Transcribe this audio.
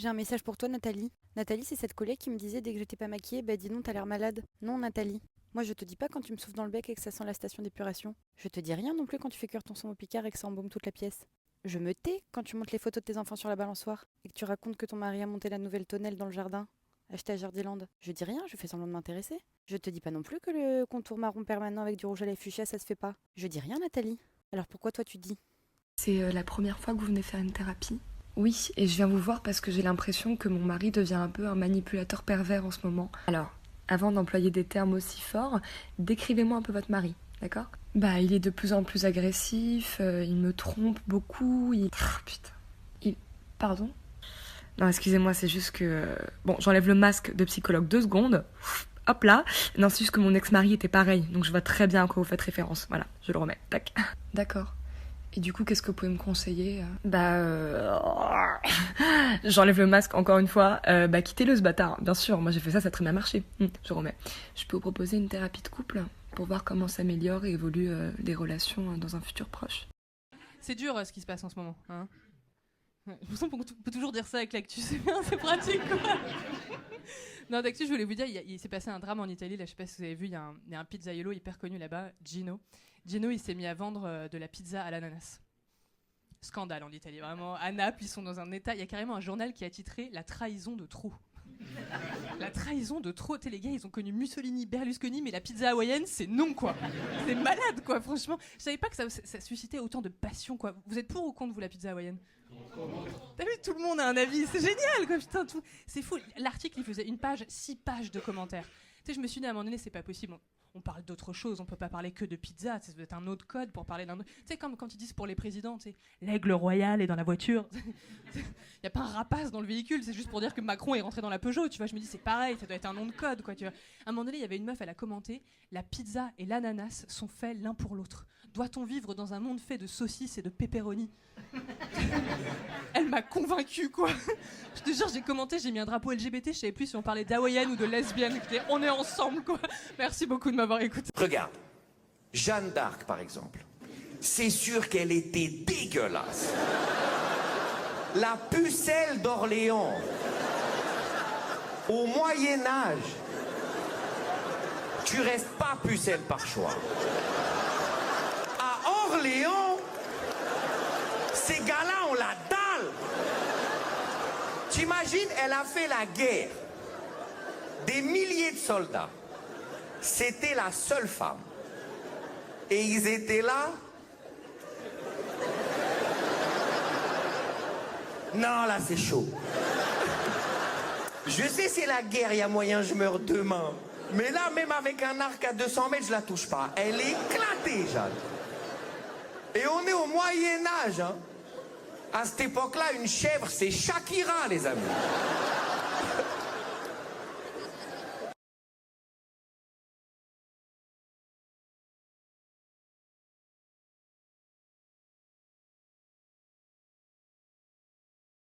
J'ai un message pour toi, Nathalie. Nathalie, c'est cette collègue qui me disait dès que j'étais pas maquillée, bah dis non, t'as l'air malade. Non, Nathalie. Moi, je te dis pas quand tu me souffles dans le bec et que ça sent la station d'épuration. Je te dis rien non plus quand tu fais cuire ton sang au picard et que ça embaume toute la pièce. Je me tais quand tu montes les photos de tes enfants sur la balançoire et que tu racontes que ton mari a monté la nouvelle tonnelle dans le jardin, acheté à Jardiland. Je dis rien, je fais semblant de m'intéresser. Je te dis pas non plus que le contour marron permanent avec du rouge à lèvres fuchsia, ça se fait pas. Je dis rien, Nathalie. Alors pourquoi toi tu dis? C'est la première fois que vous venez faire une thérapie? Oui, et je viens vous voir parce que j'ai l'impression que mon mari devient un peu un manipulateur pervers en ce moment. Alors, avant d'employer des termes aussi forts, décrivez-moi un peu votre mari, d'accord? Bah, il est de plus en plus agressif, il me trompe beaucoup, putain. Pardon? Non, excusez-moi, c'est juste que... Bon, j'enlève le masque de psychologue 2 secondes. Hop là. Non, c'est juste que mon ex-mari était pareil, donc je vois très bien à quoi vous faites référence. Voilà, je le remets. Tac. D'accord. Et du coup, qu'est-ce que vous pouvez me conseiller? J'enlève le masque encore une fois. Quittez-le ce bâtard. Bien sûr, moi j'ai fait ça, ça a très bien marché. Je remets. Je peux vous proposer une thérapie de couple pour voir comment s'améliorent et évoluent les relations dans un futur proche. C'est dur ce qui se passe en ce moment. Hein, ouais, je me sens qu'on peut toujours dire ça avec l'actu, c'est bien, c'est pratique quoi. Non, d'actu, je voulais vous dire, il s'est passé un drame en Italie. Là, je sais pas si vous avez vu, il y a un pizzaiolo hyper connu là-bas, Gino. Gino, il s'est mis à vendre de la pizza à l'ananas. Scandale en Italie, vraiment. À Naples, ils sont dans un état. Il y a carrément un journal qui a titré La trahison de trop. La trahison de trop. Les gars, ils ont connu Mussolini, Berlusconi, mais la pizza hawaïenne, c'est non, quoi. C'est malade, quoi, franchement. Je savais pas que ça suscitait autant de passion, quoi. Vous êtes pour ou contre, vous, la pizza hawaïenne? T'as vu, tout le monde a un avis, c'est génial, quoi, putain, tout. C'est fou. L'article, il faisait 6 pages de commentaires. Tu sais, je me suis dit à un moment donné, c'est pas possible. On parle d'autre chose, on peut pas parler que de pizza, ça doit être un autre code pour parler d'un autre. Tu sais, comme quand ils disent pour les présidents, tu sais, l'aigle royal est dans la voiture. Y a pas un rapace dans le véhicule, c'est juste pour dire que Macron est rentré dans la Peugeot, tu vois. Je me dis, c'est pareil, ça doit être un nom de code, quoi, tu vois. À un moment donné, il y avait une meuf, elle a commenté, la pizza et l'ananas sont faits l'un pour l'autre. Doit-on vivre dans un monde fait de saucisses et de pepperoni? Elle m'a convaincue, quoi. Je te jure, j'ai commenté, j'ai mis un drapeau LGBT, je savais plus si on parlait d'hawaïenne ou de lesbienne. On est ensemble, quoi. Merci beaucoup de m'avoir écouté. Regarde, Jeanne d'Arc, par exemple. C'est sûr qu'elle était dégueulasse. La pucelle d'Orléans. Au Moyen-Âge. Tu restes pas pucelle par choix. À Orléans, ces gars-là ont la dalle. T'imagines, elle a fait la guerre. Des milliers de soldats. C'était la seule femme. Et ils étaient là. Non, là, c'est chaud. Je sais, c'est la guerre, il y a moyen, je meurs demain. Mais là, même avec un arc à 200 mètres, je la touche pas. Elle est éclatée, Jeanne. Et on est au Moyen-Âge, hein. À cette époque-là, une chèvre, c'est Shakira, les amis.